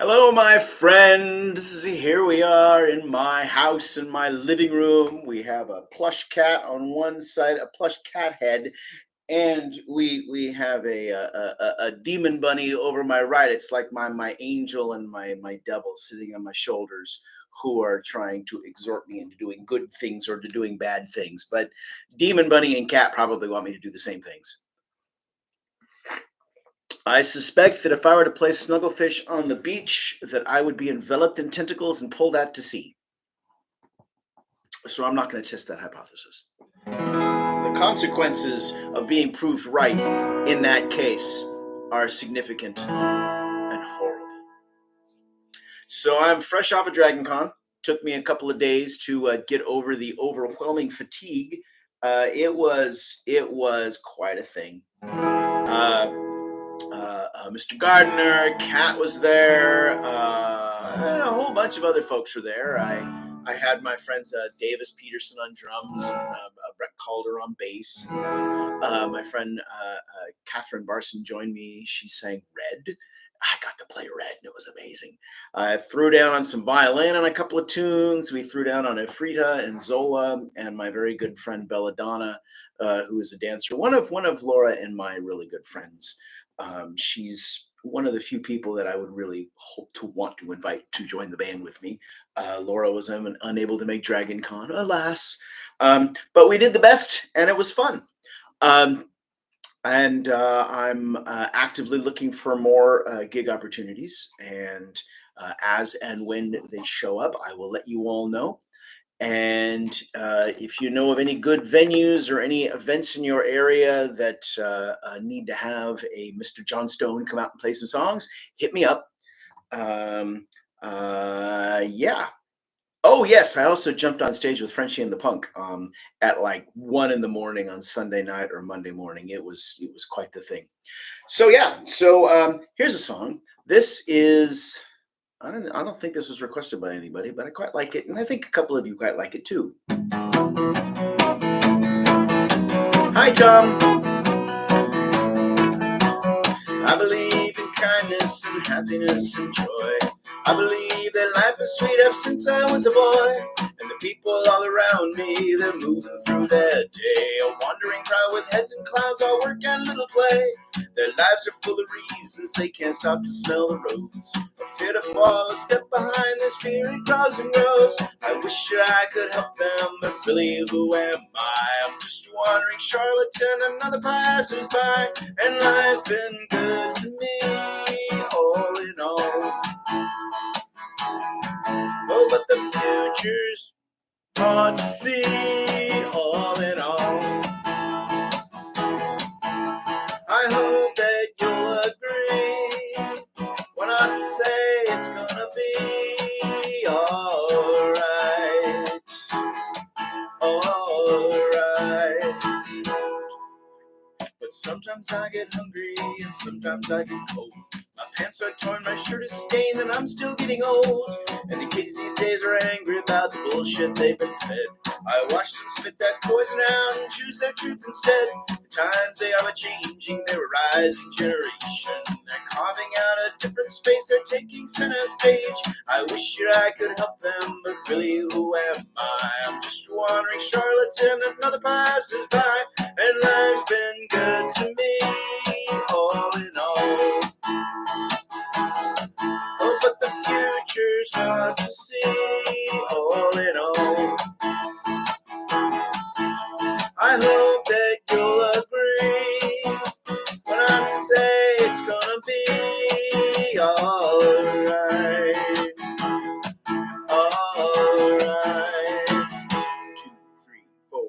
Hello, my friends. Here we are in my house, in my living room. We have a plush cat on one side, a plush cat head, and we have a demon bunny over my right. It's like my angel and my devil sitting on my shoulders, who are trying to exhort me into doing good things or to doing bad things. But demon bunny and cat probably want me to do the same things. I suspect that if I were to place Snugglefish on the beach, that I would be enveloped in tentacles and pulled out to sea. So I'm not going to test that hypothesis. The consequences of being proved right in that case are significant and horrible. So I'm fresh off of Dragon Con. Took me a couple of days to get over the overwhelming fatigue. It was quite a thing. Mr. Gardner, Kat was there, and a whole bunch of other folks were there. I had my friends Davis Peterson on drums and Brett Calder on bass. My friend Catherine Barson joined me. She sang Red. I got to play Red, and it was amazing. I threw down on some violin on a couple of tunes. We threw down on Efrita and Zola, and my very good friend Belladonna, who is a dancer. One of Laura and my really good friends. She's one of the few people that I would really hope to want to invite to join the band with me. Laura was unable to make Dragon Con, alas. But we did the best, and it was fun. And I'm actively looking for more gig opportunities. And as and when they show up, I will let you all know. And if you know of any good venues or any events in your area that need to have a Mr. John Stone come out and play some songs, hit me up. Yeah. Oh yes, I also jumped on stage with Frenchie and the Punk at like 1 a.m. on Sunday night or Monday morning. It was quite the thing. So yeah. So here's a song. This is. I don't think this was requested by anybody, but I quite like it, and I think a couple of you quite like it too. Hi, Tom. I believe in kindness and happiness and joy. I believe that life is sweet ever since I was a boy. And the people all around me, they're moving through their day. A wandering crowd with heads in clouds, all work and little play. Their lives are full of reasons they can't stop to smell the rose. A fear to fall, a step behind this fear, it grows and grows. I wish that I could help them, but really who am I? I'm just a wandering charlatan, another passersby. And life's been good to me, all in all. Oh, but the future's hard to see, all in all. I hope that you'll agree when I say it's gonna be alright, alright. But sometimes I get hungry and sometimes I get cold. My pants are torn, my shirt is stained, and I'm still getting old. And the kids these days are angry about the bullshit they've been fed. I watch them spit that poison out and choose their truth instead. The times they are changing, they're a rising generation. They're carving out a different space, they're taking center stage. I wish that I could help them, but really who am I? I'm just a wandering charlatan, another passersby. And life's been good to me, all in all. Oh, but the future's hard to see, all in all. I hope that you'll agree when I say it's gonna be alright, alright. 2, 3, 4.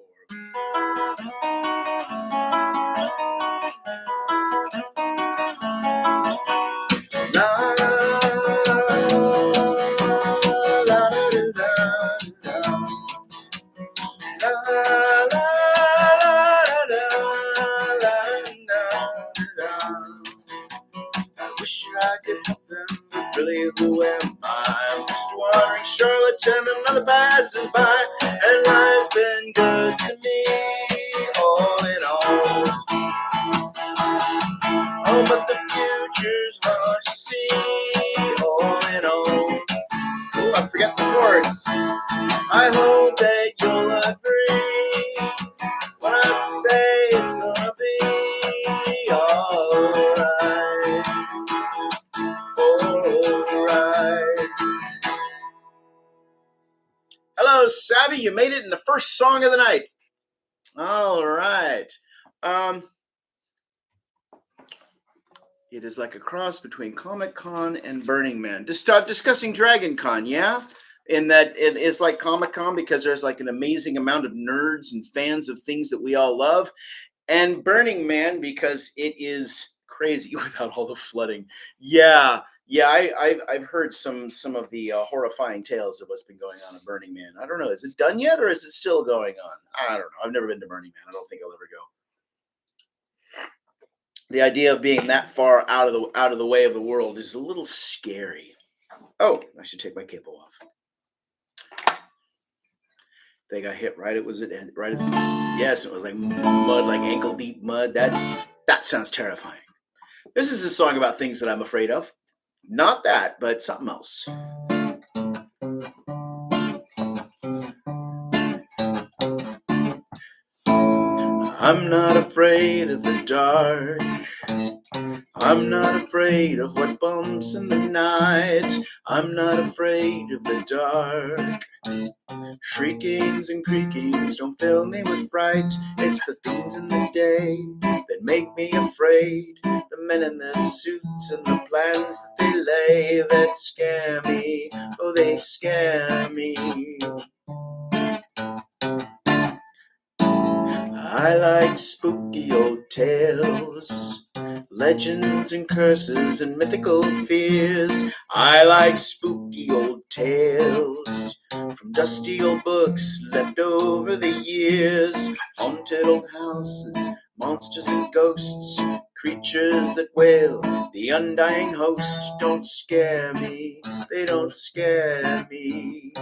I wish I could help them, but really who am I? I'm just a wandering charlatan, another passersby. And life's been good to me, all in all. Oh, but the future's hard to see, all that you'll agree when I say it's gonna be alright. Alright. Hello, Savvy. You made it in the first song of the night. All right. It is like a cross between Comic Con and Burning Man. Just start discussing Dragon Con, yeah? In that it is like Comic Con because there's like an amazing amount of nerds and fans of things that we all love. And Burning Man because it is crazy without all the flooding. Yeah. I've heard some of the horrifying tales of what's been going on at Burning Man. I don't know. Is it done yet or is it still going on? I don't know. I've never been to Burning Man. I don't think I'll ever go. The idea of being that far out of the way of the world is a little scary. Oh, I should take my capo off. They got hit right. It was it right as yes, it was like mud, like ankle deep mud. That sounds terrifying. This is a song about things that I'm afraid of. Not that, but something else. I'm not afraid of the dark. I'm not afraid of what bumps in the night. I'm not afraid of the dark. Shriekings and creakings don't fill me with fright. It's the things in the day that make me afraid. The men in their suits and the plans that they lay that scare me. Oh, they scare me. I like spooky old tales, legends and curses and mythical fears. I like spooky old tales from dusty old books left over the years. Haunted old houses, monsters and ghosts, creatures that wail, the undying host. Don't scare me, they don't scare me.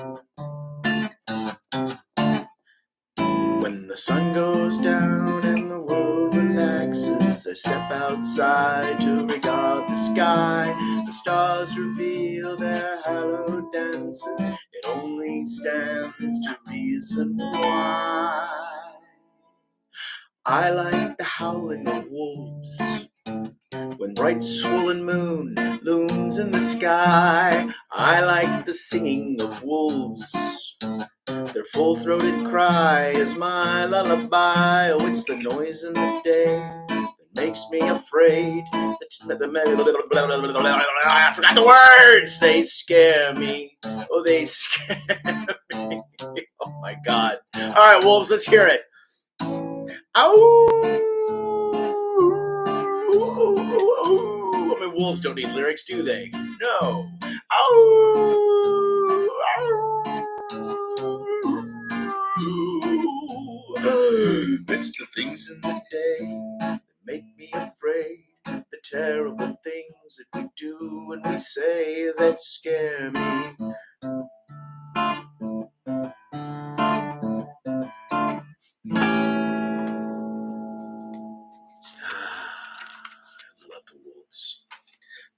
When the sun goes down and the world relaxes, I step outside to regard the sky. The stars reveal their hallowed dances. It only stands to reason why. I like the howling of wolves when bright swollen moon looms in the sky. I like the singing of wolves. Their full-throated cry is my lullaby. Oh, it's the noise in the day that makes me afraid. I forgot the words. They scare me. Oh, they scare me. Oh, my God. All right, wolves, let's hear it. Ow! I mean, wolves don't need lyrics, do they? No. Ow! It's the things in the day that make me afraid. The terrible things that we do and we say that scare me.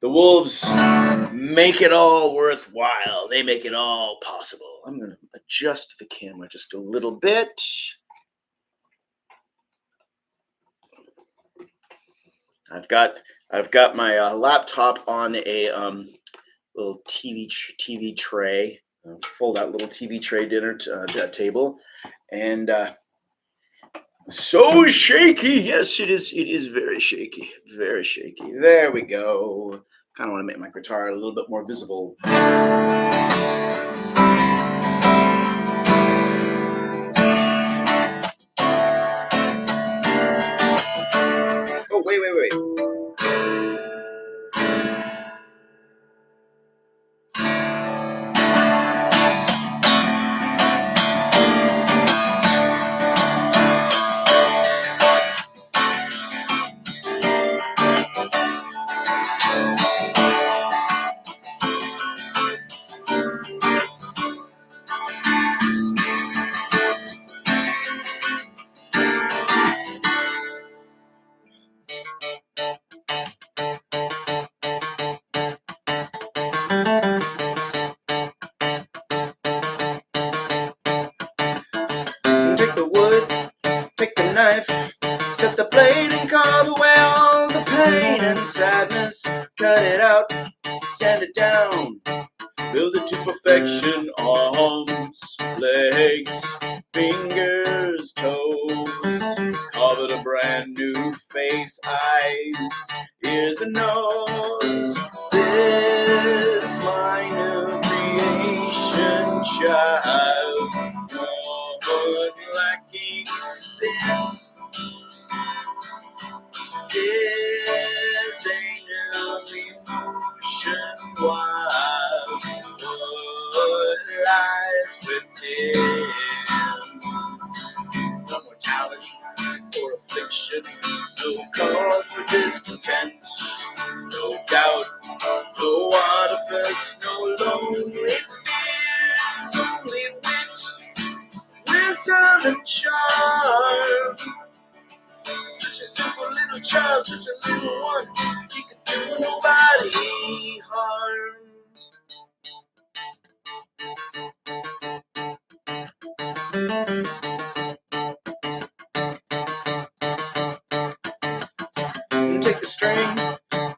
The wolves make it all worthwhile. They make it all possible. I'm going to adjust the camera just a little bit. I've got my laptop on a little TV tray. Fold out little TV tray dinner table, and so shaky. Yes, it is. It is very shaky. Very shaky. There we go. Kind of want to make my guitar a little bit more visible. Oh, wait. the blade and carve away all the pain and sadness. Cut it out, sand it down, build it to perfection. Arms, legs, fingers, toes. Carve it a brand new face, eyes, ears, and nose. This my new creation, child, woman lacking sin. Is a new emotion wild. What lies within? No mortality or affliction, no cause for discontent, no doubt, no artifice, no lonely fears, only wit, wisdom, and charm. Such a simple little child, such a little one, he could do nobody harm. Take the string,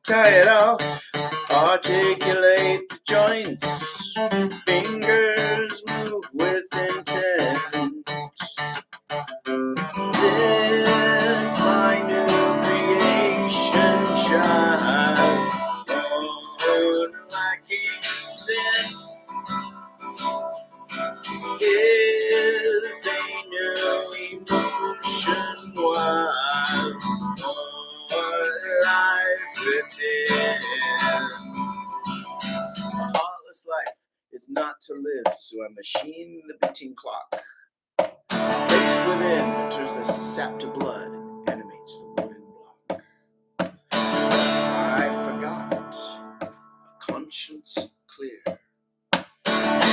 tie it off, articulate the joints, fingers move with intent. This my new creation, child, born lacking sin, is a new emotion wild. What lies within? A heartless life is not to live, so I machine the beating clock. Placed within, turns the sap to blood, animates the wooden block. I forgot, a conscience clear.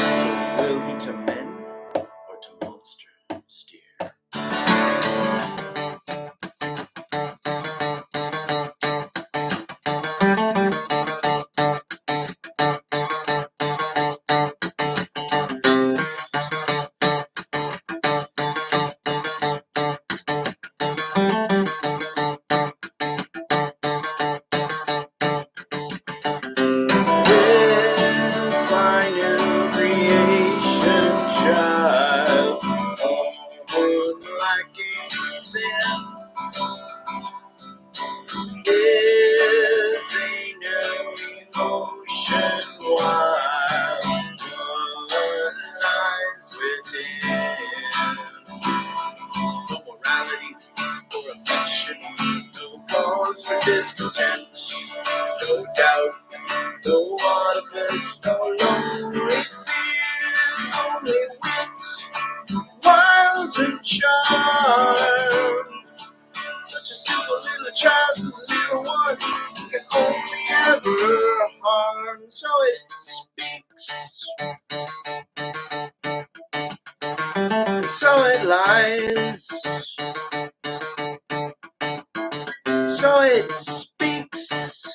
So will he to men or to monster steer? This my new creation, child, born lacking sin, is a new emotion wild. What lies within? No morality or affection, no cause for discontent, no doubt, no artifice, no lonely fears, only wit, wiles, and charm. Such a simple little child, the little one can only ever harm. So it speaks, so it lies, so it speaks,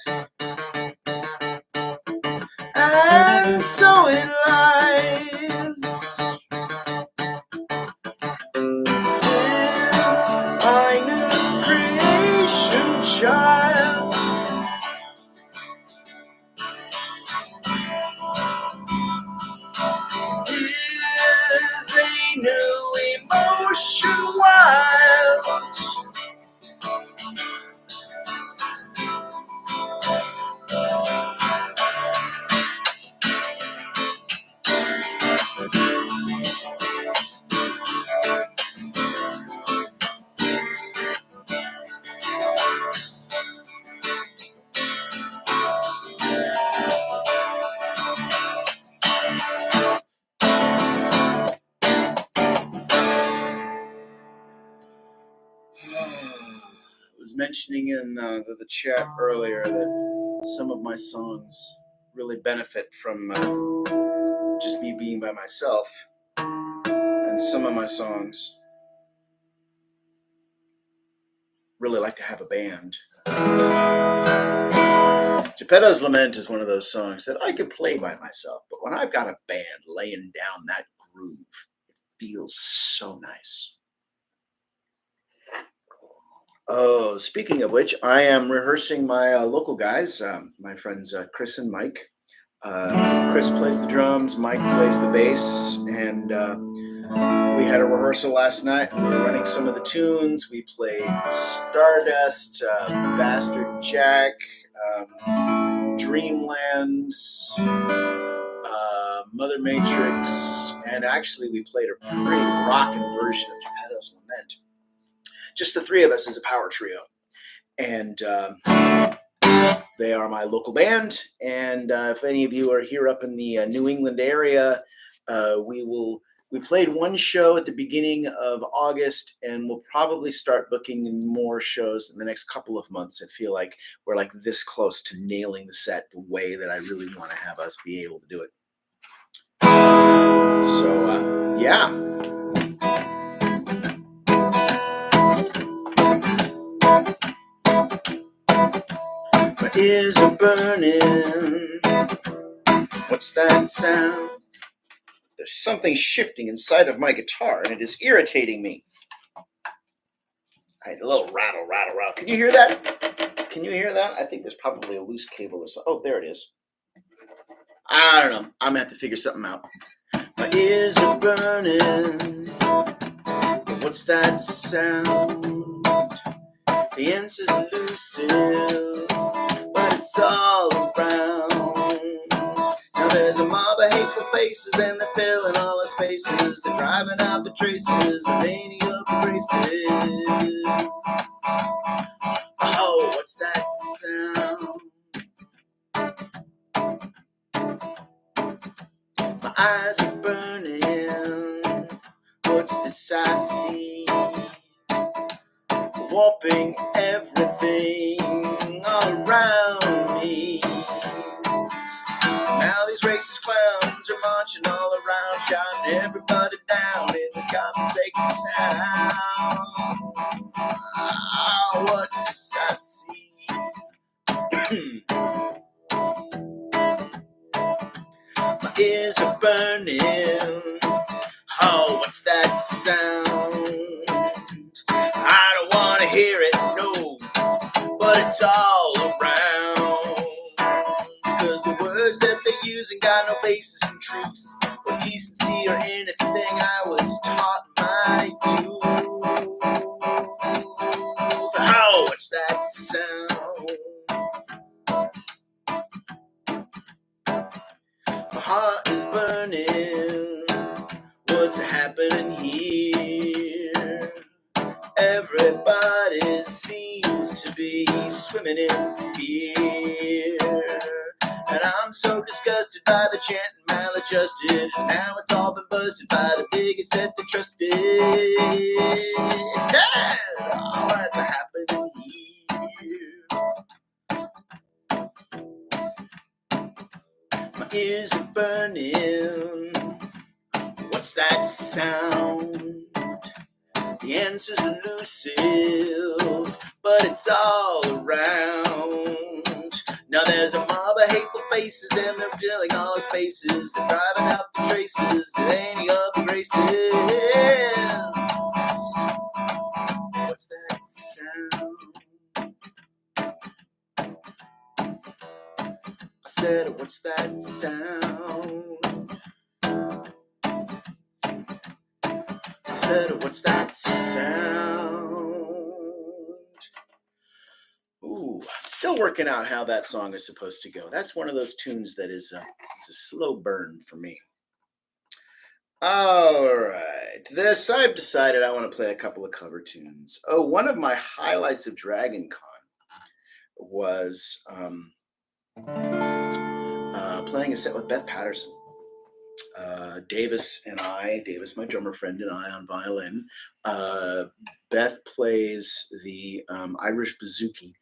and so it lies. Is my new creation, child, is a new emotion wild. I was mentioning in the chat earlier that some of my songs really benefit from just me being by myself, and some of my songs really like to have a band. Geppetto's Lament is one of those songs that I can play by myself, but when I've got a band laying down that groove, it feels so nice. Oh, speaking of which, I am rehearsing my local guys, my friends Chris and Mike. Chris plays the drums, Mike plays the bass, and we had a rehearsal last night. We were running some of the tunes. We played Stardust, Bastard Jack, Dreamlands, Mother Matrix, and actually we played a pretty rockin' version of Geppetto's Lament. Just the three of us as a power trio. And they are my local band. And if any of you are here up in the New England area, we played one show at the beginning of August, and we'll probably start booking more shows in the next couple of months. I feel like we're like this close to nailing the set the way that I really want to have us be able to do it. So yeah. My ears are burning. What's that sound? There's something shifting inside of my guitar, and it is irritating me. I had a little rattle, rattle, rattle. Can you hear that? Can you hear that? I think there's probably a loose cable or something. Oh, there it is. I don't know. I'm going to have to figure something out. My ears are burning. What's that sound? The answer's elusive, but it's all around. Now there's a mob of hateful faces, and they're filling all the spaces. They're driving out the traces of any of the graces. Oh, what's that sound? My eyes are burning. What's this I see? Warping everything all around me. Now these racist clowns are marching all around, shouting everybody down in this godforsaken town. Oh, what's this I see? My ears are burning. Oh, what's that sound? I don't want to hear it, no, but it's all around. Because the words that they're using got no basis in truth or decency or anything I was taught in my youth. Oh, what's that sound? My heart is burning. What's happening here? Everybody seems to be swimming in fear. And I'm so disgusted by the chanting maladjusted. And now it's all been busted by the bigots that they trusted. Oh, what's happening here? My ears are burning. What's that sound? The answer's elusive, but it's all around. Now there's a mob of hateful faces, and they're filling all the spaces. They're driving out the traces of any of the graces. What's that sound? I said, what's that sound? I said, what's that sound? Ooh, I'm still working out how that song is supposed to go. That's one of those tunes that is a slow burn for me. All right, this I've decided I want to play a couple of cover tunes. Oh, one of my highlights of Dragon Con was playing a set with Beth Patterson. Davis, my drummer friend, and I on violin. Beth plays the Irish bouzouki,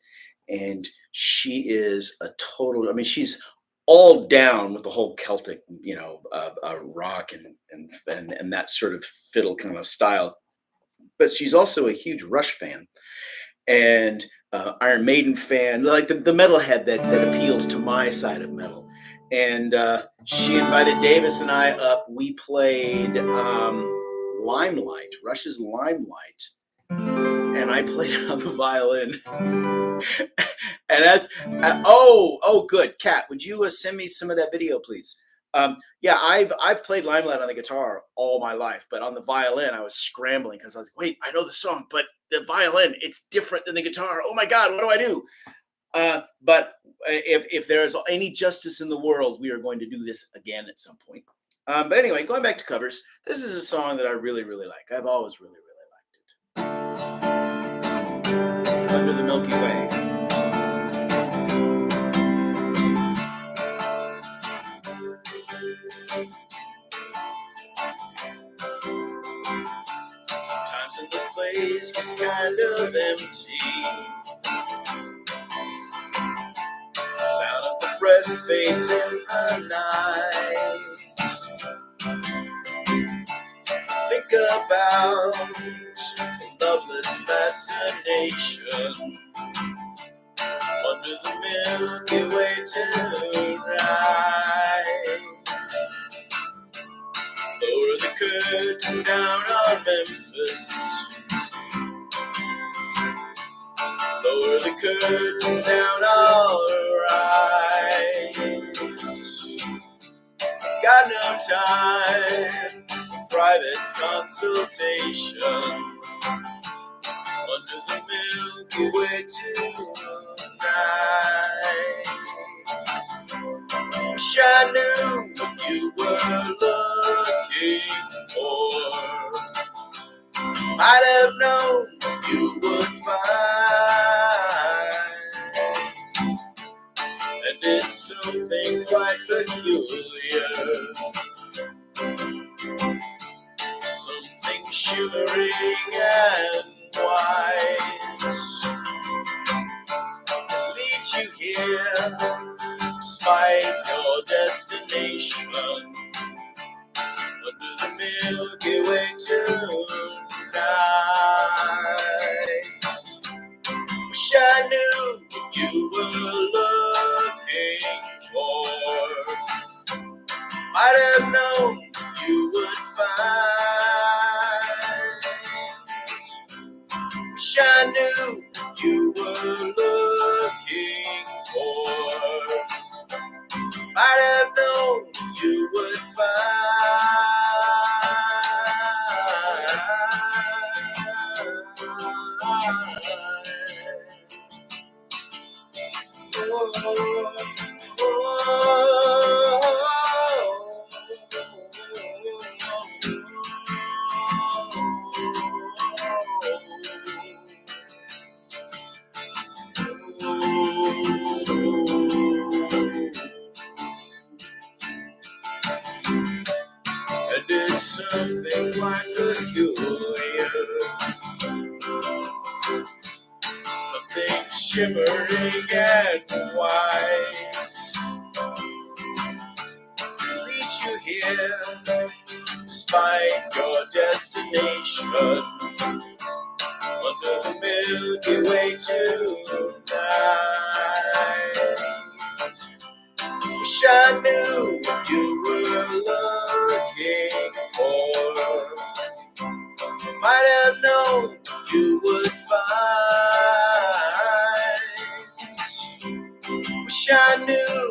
and she is a total. I mean, she's all down with the whole Celtic, rock and that sort of fiddle kind of style. But she's also a huge Rush fan and Iron Maiden fan, like the metalhead that appeals to my side of metal. And she invited Davis and I up. We played Limelight, Rush's Limelight, and I played on the violin. And as oh good, Kat, would you send me some of that video, please? Yeah, I've played Limelight on the guitar all my life, but on the violin I was scrambling because I was like, wait, I know the song, but the violin, it's different than the guitar. Oh my God, what do I do? But if there is any justice in the world, we are going to do this again at some point. But anyway, going back to covers, this is a song that I really, really like. I've always really, really liked it. Under the Milky Way. Sometimes when this place gets kind of empty, the sound of the breath fades in the night. Think about the loveless fascination under the Milky Way tonight. Lower the curtain down on Memphis. Lower the curtain down, alright. Got no time for private consultation under the Milky Way tonight. Wish I knew what you were looking for. Might have known what you would find. And it's something quite peculiar, something shimmering and white, leads you here despite your destination under the Milky Way tonight. Wish I knew what you were looking for. Might have known you would find. Wish I knew what you were looking for. Might have known you would find. And it's something quite peculiar, something shimmering and white, leads you here despite your destination under the Milky Way tonight. Wish I knew what you were looking for. Might have known you would find. Wish I knew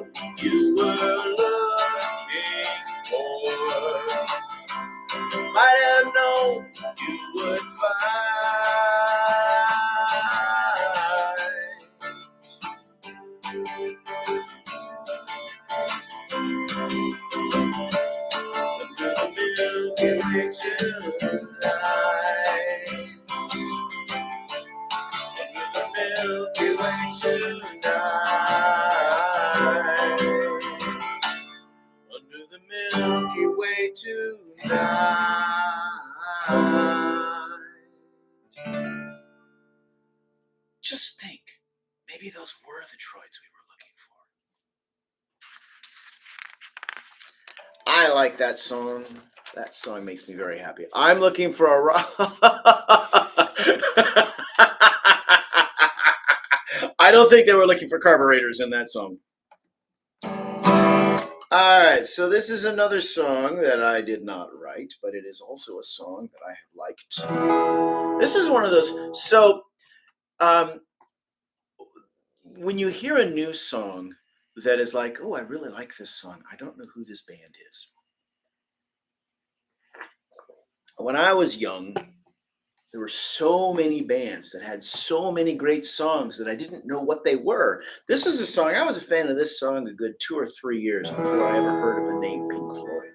you were looking for. Might have known you would find. Under the Milky Way tonight. Under the Milky Way tonight. Under the Milky Way tonight. Just think, maybe those were the droids we were looking for. I like that song. That song makes me very happy. I'm looking for a I don't think they were looking for carburetors in that song. All right, so this is another song that I did not write, but it is also a song that I have liked. This is one of those. So, um, when you hear a new song that is like, oh, I really like this song, I don't know who this band is. When I was young, there were so many bands that had so many great songs that I didn't know what they were. This is a song, I was a fan of this song a good 2 or 3 years before I ever heard of the name Pink Floyd.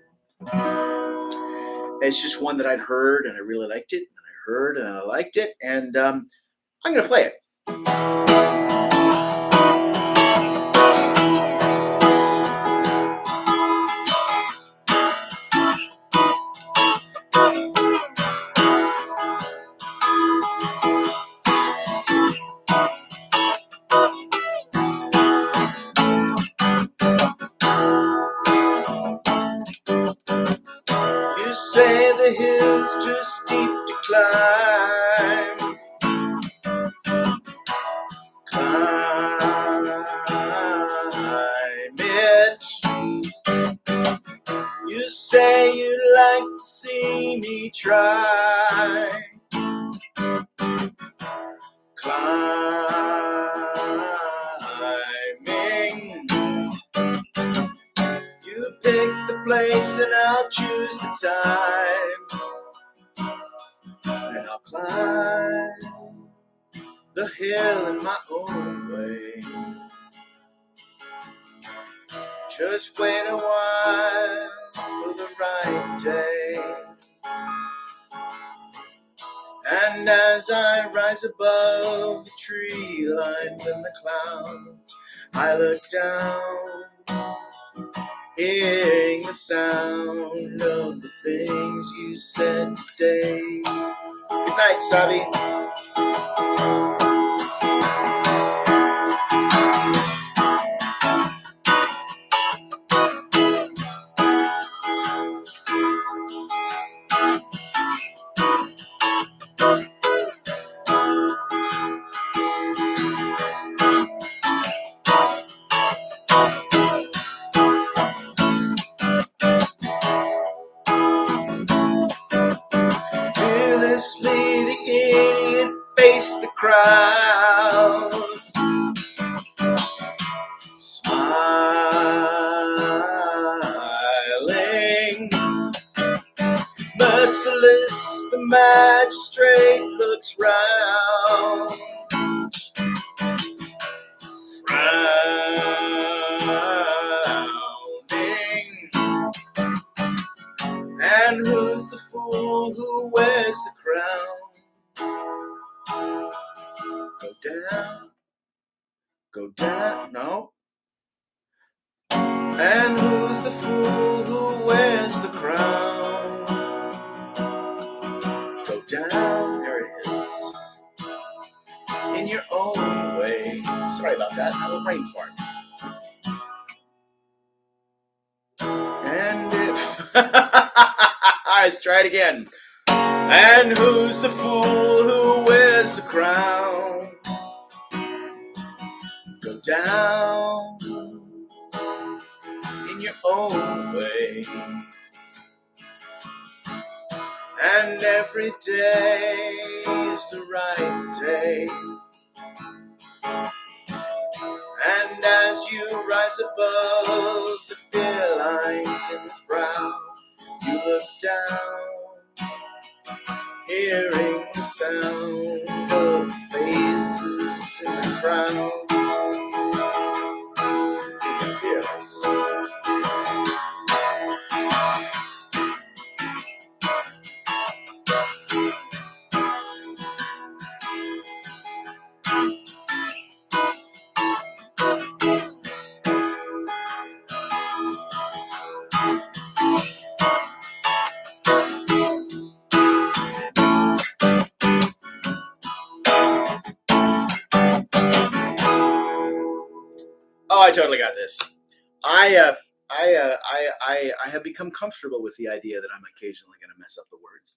It's just one that I'd heard and I really liked it. And I heard and I liked it. And I'm going to play it. You say the hill's too steep to climb. Climb it. You say you'd like to see me try. Climbing. You pick the place and I'll choose the time. And I'll climb the hill in my own way. Just wait a while for the right day. And as I rise above the tree lines and the clouds, I look down, hearing the sound of the things you said today. Good night, Sabi. Fearlessly, the idiot faced the crowd, smiling. Merciless, the magistrate looks round, frowning. And who's the fool who wears the crown? Go down, go down, no. And who's the fool who wears the crown? Go down, there it is, in your own way. Sorry about that, I have a brain fart. And if let's try it again. And who's the fool who wears the crown? Go down in your own way. And every day is the right day. And as you rise above the fear lines in his brow, you look down, hearing the sound of faces in the crowd. You're fearless. Oh, I totally got this. I have become comfortable with the idea that I'm occasionally going to mess up the words.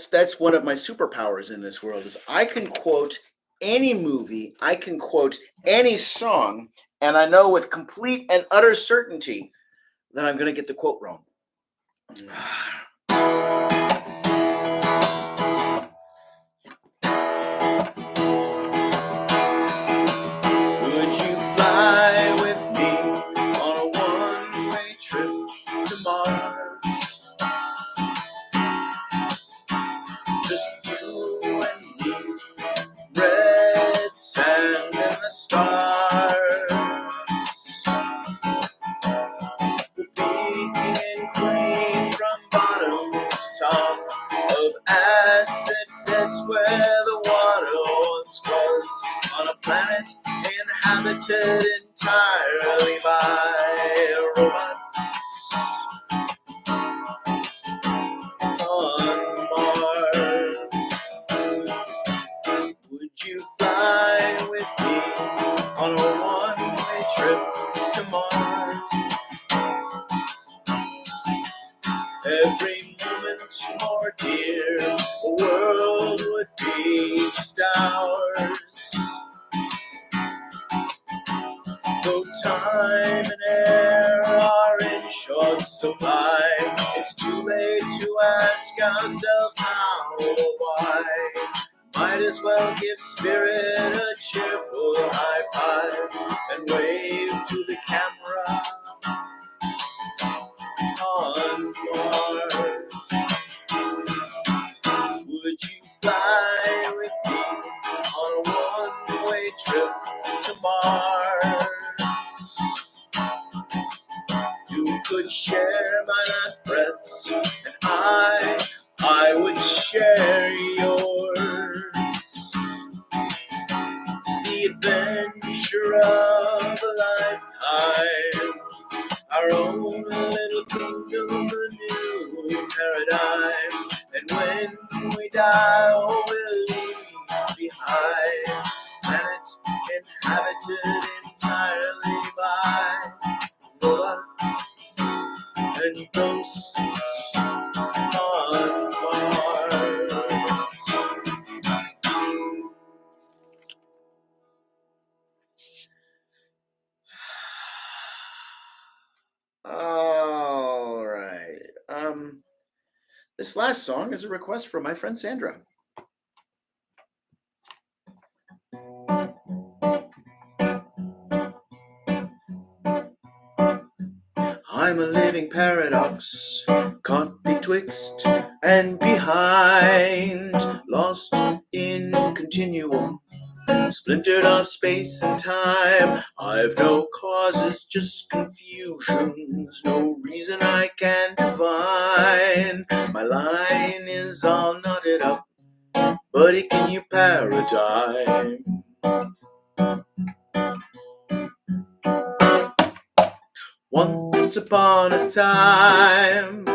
That's one of my superpowers in this world is I can quote any movie, I can quote any song, And I know with complete and utter certainty that I'm going to get the quote wrong. Would you fly with me on a one-way trip to Mars? Just you and me, red sand and the stars. The king and queen from bottom to top of acid beds where the water once was, on a planet inhabited entirely by robots. On Mars, would you fly with me on a one-way trip to Mars? Every moment more dear, the world would be just ours. Though time and air are in short supply, it's too late to ask ourselves how or why. Might as well give spirit a cheerful high five and wave to the camera on Mars. Would you fly with me on a one-way trip to Mars? You could share my last breaths, and I would share yours. It's the adventure of a lifetime, our own little kingdom, a new paradigm. And when we die, oh, we'll leave behind a planet inhabited entirely by robots and ghosts on Mars. All right. This last song is a request from my friend Sandra. I'm a living paradox, caught betwixt and behind, lost in continuum, splintered off space and time. I've no causes, just confusions, no reason I can divine. My line is all knotted up, buddy, can you paradigm? Once upon a time,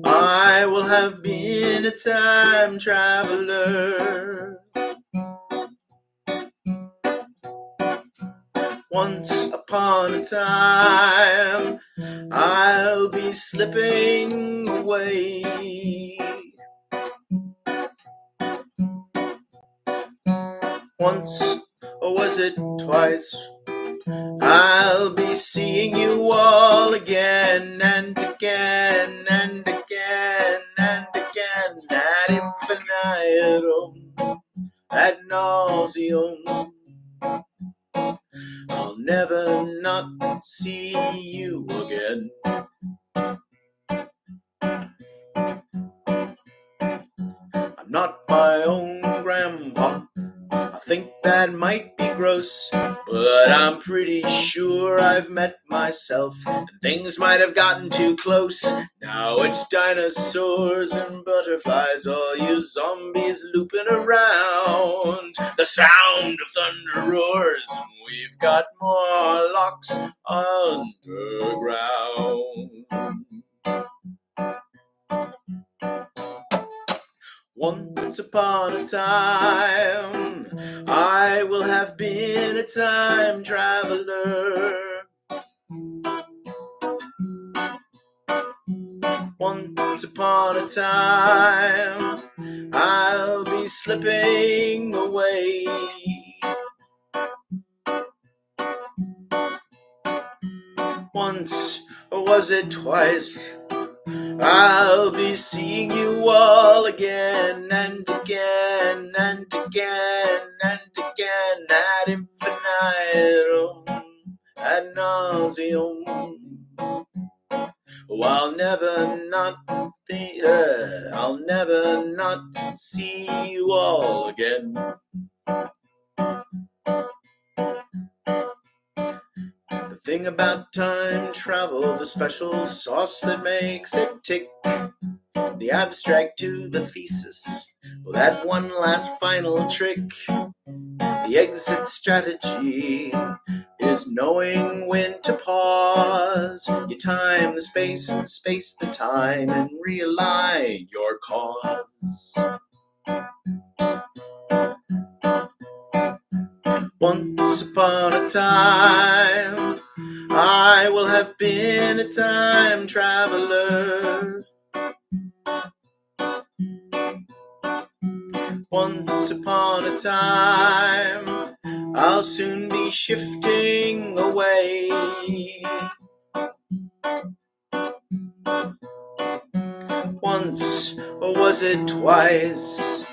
I will have been a time traveler. Once upon a time, I'll be slipping away. Once, or was it twice? I'll be seeing you all again and again and again and again ad infinitum, ad nauseum. I'll never not see you again. I'm not my own grandpa. I think that might be gross, but I'm pretty sure I've met myself, and things might have gotten too close. Now it's dinosaurs and butterflies, all you zombies looping around. The sound of thunder roars, and we've got more locks underground. Once upon a time, I will have been a time traveler. Once upon a time, I'll be slipping away. Once, or was it twice? I'll be seeing you all again and again and again and again ad infinitum, ad nauseum. Oh, I'll never not see you all again. The thing about time travel, the special sauce that makes it tick, the abstract to the thesis, well, that one last final trick, the exit strategy is knowing when to pause. You time the space and space the time and realign your cause. Once upon a time, I will have been a time traveler. Once upon a time, I'll soon be shifting away. Once, or was it twice?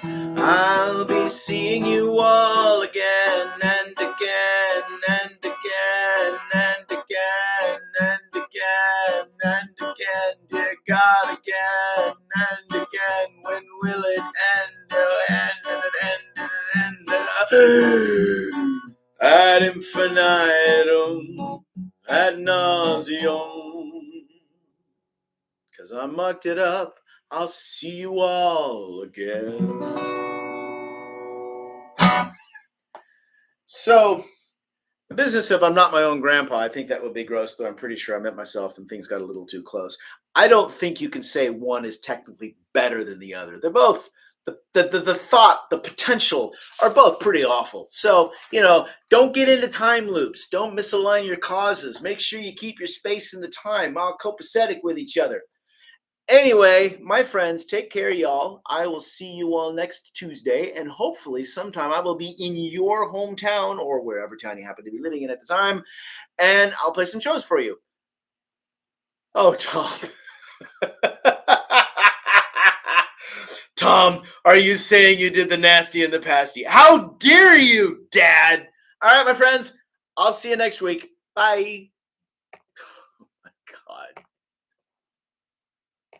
I'll be seeing you all again and again and again and again and again and again. Dear God, again and again. When will it end? Oh, end. Ad infinitum, ad nauseum. 'Cause I mucked it up. I'll see you all again. So, the business of I'm not my own grandpa, I think that would be gross, though I'm pretty sure I met myself and things got a little too close. I don't think you can say one is technically better than the other. They're both, the thought, the potential are both pretty awful. So, don't get into time loops. Don't misalign your causes. Make sure you keep your space and the time all copacetic with each other. Anyway, my friends, take care, y'all. I will see you all next Tuesday, and hopefully sometime I will be in your hometown or wherever town you happen to be living in at the time, and I'll play some shows for you. Oh, Tom. Tom, are you saying you did the nasty and the pasty? How dare you, Dad? All right, my friends, I'll see you next week. Bye.